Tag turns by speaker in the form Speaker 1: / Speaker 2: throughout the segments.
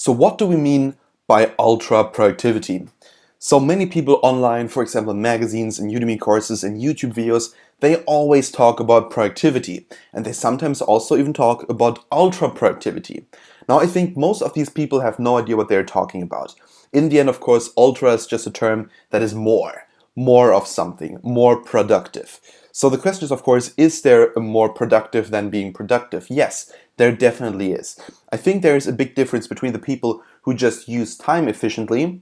Speaker 1: So what do we mean by ultra productivity? So many people online, for example, in magazines and Udemy courses and YouTube videos, they always talk about productivity, and they sometimes also even talk about ultra productivity. Now, I think most of these people have no idea what they're talking about. In the end, of course, ultra is just a term that is more of something, more productive. So the question is there a more productive than being productive? Yes, there definitely is. I think there is a big difference between the people who just use time efficiently,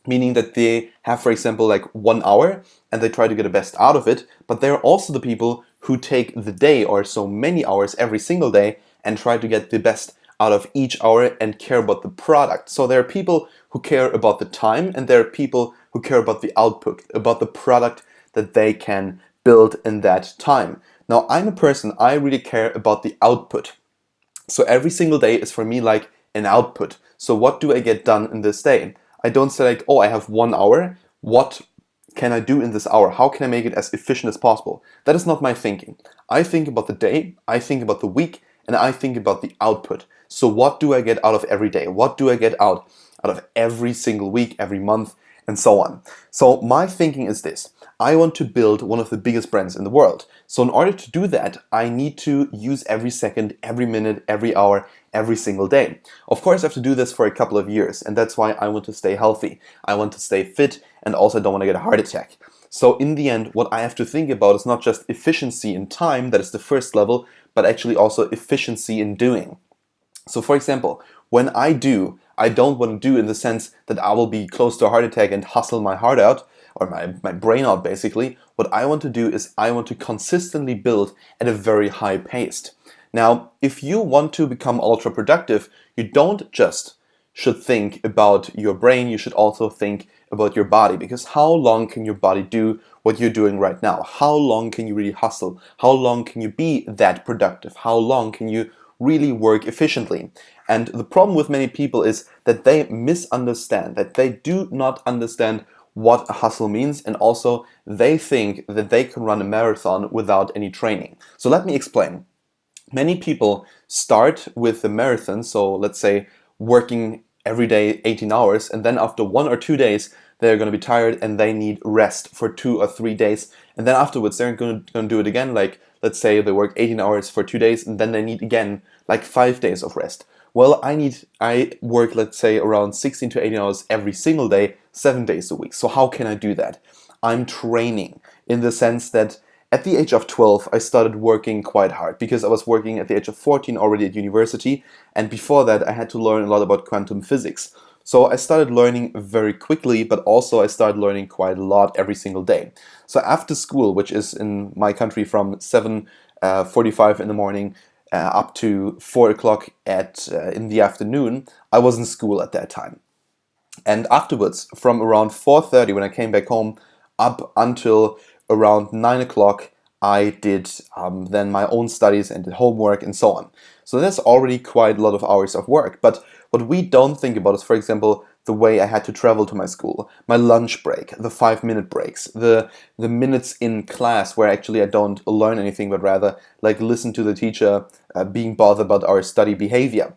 Speaker 1: meaning that they have, for example, like 1 hour and they try to get the best out of it, but there are also the people who take the day or so many hours every single day and try to get the best out of each hour and care about the product. So there are people who care about the time, and there are people who care about the output, about the product that they can build in that time. Now, I'm a person, I really care about the output. So every single day is for me like an output. So what do I get done in this day? I don't say like, oh, I have 1 hour. What can I do in this hour? How can I make it as efficient as possible? That is not my thinking. I think about the day, I think about the week, and I think about the output. So what do I get out of every day? What do I get out of every single week, every month, and so on? So my thinking is this. I want to build one of the biggest brands in the world. So in order to do that, I need to use every second, every minute, every hour, every single day. Of course, I have to do this for a couple of years, and that's why I want to stay healthy. I want to stay fit, and also don't want to get a heart attack. So in the end, what I have to think about is not just efficiency in time, that is the first level, but actually also efficiency in doing. So for example, when I don't want to do in the sense that I will be close to a heart attack and hustle my heart out, or my brain out basically. What I want to do is I want to consistently build at a very high pace. Now, if you want to become ultra productive, you don't just should think about your brain, you should also think about your body, because how long can your body do what you're doing right now? How long can you really hustle? How long can you be that productive? How long can you really work efficiently? And the problem with many people is that they misunderstand, that they do not understand what a hustle means, and also they think that they can run a marathon without any training. So let me explain. Many people start with the marathon, so let's say working every day 18 hours, and then after 1 or 2 days they're going to be tired and they need rest for 2 or 3 days, and then afterwards they're going to do it again. Like, let's say they work 18 hours for 2 days and then they need again like 5 days of rest. Well, I work, let's say, around 16 to 18 hours every single day, 7 days a week. So how can I do that? I'm training in the sense that at the age of 12, I started working quite hard because I was working at the age of 14 already at university. And before that, I had to learn a lot about quantum physics. So I started learning very quickly, but also I started learning quite a lot every single day. So after school, which is in my country from 7:45 in the morning up to 4 o'clock in the afternoon, I was in school at that time. And afterwards, from around 4:30 when I came back home, up until around 9 o'clock, I did then my own studies and did homework and so on. So that's already quite a lot of hours of work. But what we don't think about is, for example, the way I had to travel to my school, my lunch break, the 5-minute breaks, the minutes in class where actually I don't learn anything, but rather like listen to the teacher being bothered about our study behavior.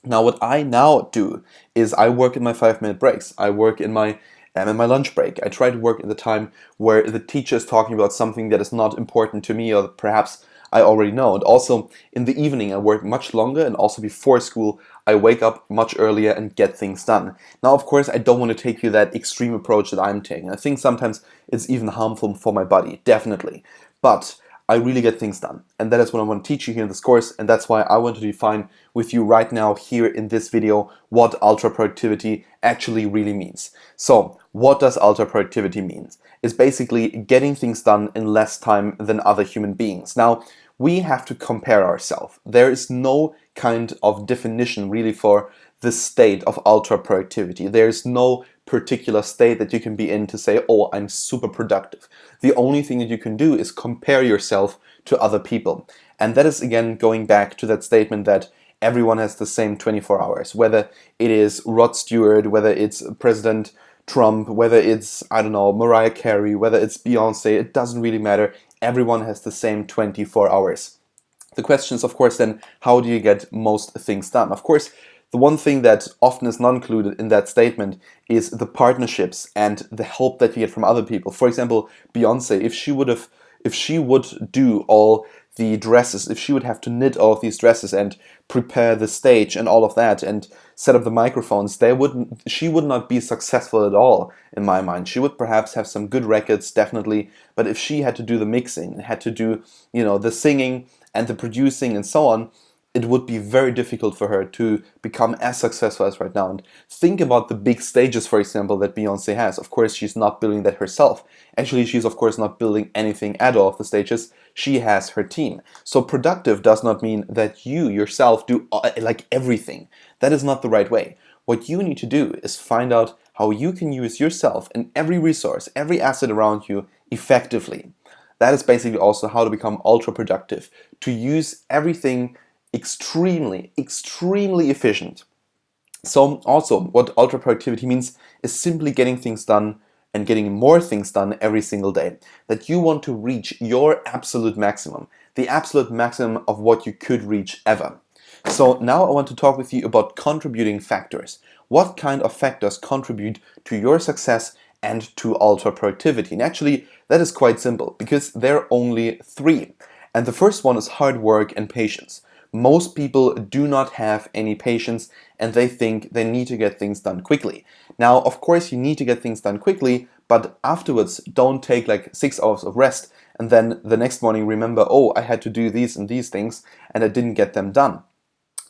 Speaker 1: Now, what I now do is I work in my 5-minute breaks. I work in my lunch break. I try to work in the time where the teacher is talking about something that is not important to me, or perhaps I already know. And also in the evening, I work much longer, and also before school, I wake up much earlier and get things done. Now, of course, I don't want to take you that extreme approach that I'm taking. I think sometimes it's even harmful for my body, definitely. But I really get things done. And that is what I want to teach you here in this course. And that's why I want to define with you right now here in this video what ultra productivity actually really means. So what does ultra productivity mean? It's basically getting things done in less time than other human beings. Now, we have to compare ourselves. There is no kind of definition really for the state of ultra productivity. There is no particular state that you can be in to say, oh, I'm super productive. The only thing that you can do is compare yourself to other people. And that is, again, going back to that statement that everyone has the same 24 hours, whether it is Rod Stewart, whether it's President Trump, whether it's, I don't know, Mariah Carey, whether it's Beyonce, it doesn't really matter. Everyone has the same 24 hours. The question is, of course, then, how do you get most things done? Of course, the one thing that often is not included in that statement is the partnerships and the help that you get from other people. For example, Beyonce, if she would do all the dresses, if she would have to knit all of these dresses and prepare the stage and all of that and set up the microphones, she would not be successful at all in my mind. She would perhaps have some good records, definitely, but if she had to do the mixing, had to do, the singing and the producing and so on, it would be very difficult for her to become as successful as right now. And think about the big stages, for example, that Beyonce has. Of course, she's not building that herself. Actually, she's of course not building anything at all of the stages. She has her team. So productive does not mean that you yourself do like everything. That is not the right way. What you need to do is find out how you can use yourself and every resource, every asset around you effectively. That is basically also how to become ultra productive, to use everything extremely, extremely efficient. So also what ultra productivity means is simply getting things done and getting more things done every single day. That you want to reach your absolute maximum, the absolute maximum of what you could reach ever. So now I want to talk with you about contributing factors. What kind of factors contribute to your success and to ultra productivity? And actually, that is quite simple because there are only three. And the first one is hard work and patience. Most people do not have any patience and they think they need to get things done quickly. Now, of course, you need to get things done quickly, but afterwards, don't take like 6 hours of rest and then the next morning remember, oh, I had to do these and these things and I didn't get them done.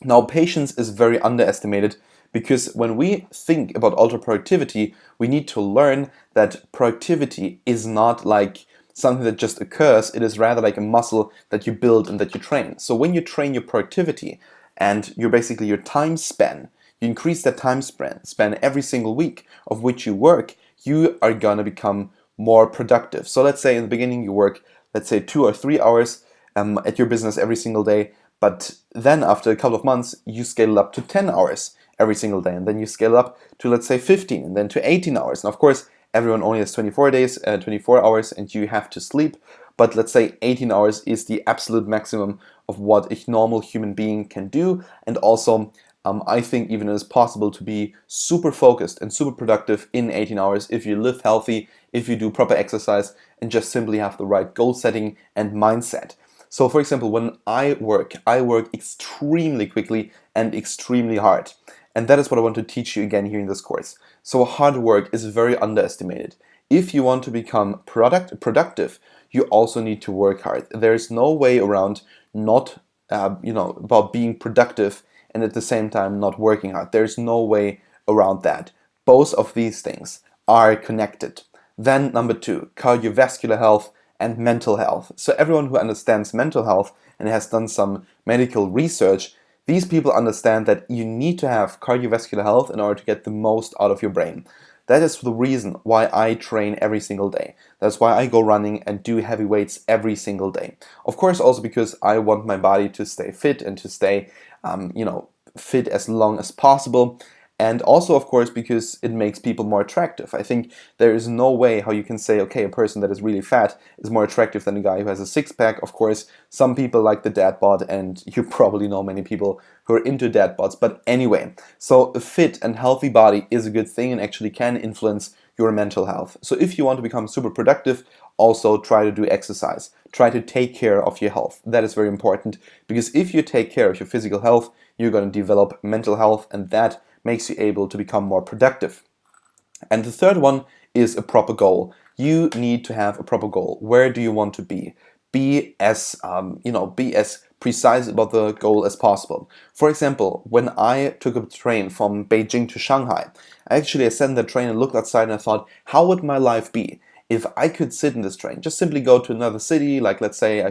Speaker 1: Now, patience is very underestimated because when we think about ultra productivity, we need to learn that productivity is not like something that just occurs. It is rather like a muscle that you build and that you train. So when you train your productivity and your time span, you increase that time span every single week of which you work, you are gonna become more productive. So let's say in the beginning you work, let's say 2 or 3 hours at your business every single day, but then after a couple of months, you scale up to 10 hours every single day, and then you scale up to, let's say, 15, and then to 18 hours. And of course, everyone only has 24 hours, and you have to sleep. But let's say 18 hours is the absolute maximum of what a normal human being can do. And also, I think even it is possible to be super focused and super productive in 18 hours if you live healthy, if you do proper exercise, and just simply have the right goal setting and mindset. So for example, when I work extremely quickly and extremely hard. And that is what I want to teach you again here in this course. So hard work is very underestimated. If you want to become productive, you also need to work hard. There's no way around not, about being productive and at the same time not working hard. There's no way around that. Both of these things are connected. Then number 2, cardiovascular health and mental health. So everyone who understands mental health and has done some medical research, these people understand that you need to have cardiovascular health in order to get the most out of your brain. That is the reason why I train every single day. That's why I go running and do heavy weights every single day. Of course, also because I want my body to stay fit and to stay, fit as long as possible. And also, of course, because it makes people more attractive. I think there is no way how you can say, okay, a person that is really fat is more attractive than a guy who has a six-pack. Of course, some people like the dad bod, and you probably know many people who are into dad bods. But anyway, so a fit and healthy body is a good thing and actually can influence your mental health. So if you want to become super productive, also try to do exercise. Try to take care of your health. That is very important, because if you take care of your physical health, you're going to develop mental health, and that makes you able to become more productive. And the third one is a proper goal. You need to have a proper goal. Where do you want to be? Be as precise about the goal as possible. For example, when I took a train from Beijing to Shanghai, I sat in the train and looked outside and I thought, how would my life be if I could sit in this train, just simply go to another city, like let's say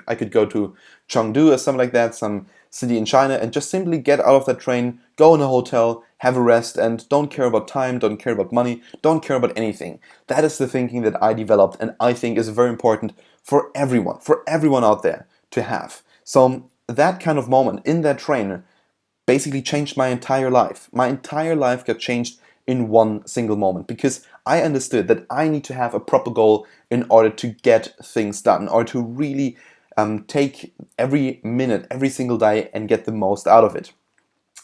Speaker 1: I could go to Chengdu or something like that, some city in China, and just simply get out of that train, go in a hotel, have a rest, and don't care about time, don't care about money, don't care about anything. That is the thinking that I developed, and I think is very important for everyone out there to have. So that kind of moment in that train basically changed my entire life. My entire life got changed in one single moment, because I understood that I need to have a proper goal in order to get things done, or to really take every minute, every single day and get the most out of it.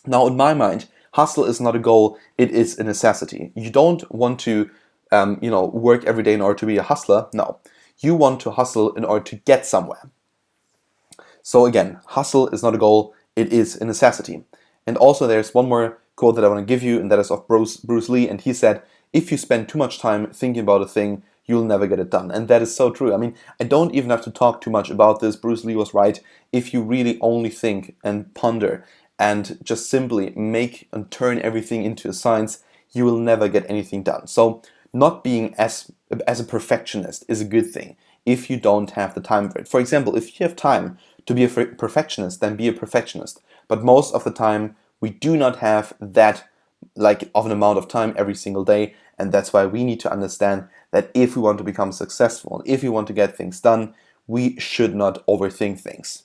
Speaker 1: Now, in my mind, hustle is not a goal, it is a necessity. You don't want to work every day in order to be a hustler. No, you want to hustle in order to get somewhere. So again, hustle is not a goal, it is a necessity. And also there's one more quote that I want to give you, and that is of Bruce Lee, and he said, if you spend too much time thinking about a thing, you'll never get it done. And that is so true. I mean, I don't even have to talk too much about this. Bruce Lee was right. If you really only think and ponder and just simply make and turn everything into a science, you will never get anything done. So not being as a perfectionist is a good thing if you don't have the time for it. For example, if you have time to be a perfectionist, then be a perfectionist. But most of the time, we do not have that of an amount of time every single day, and that's why we need to understand that if we want to become successful, if we want to get things done, we should not overthink things.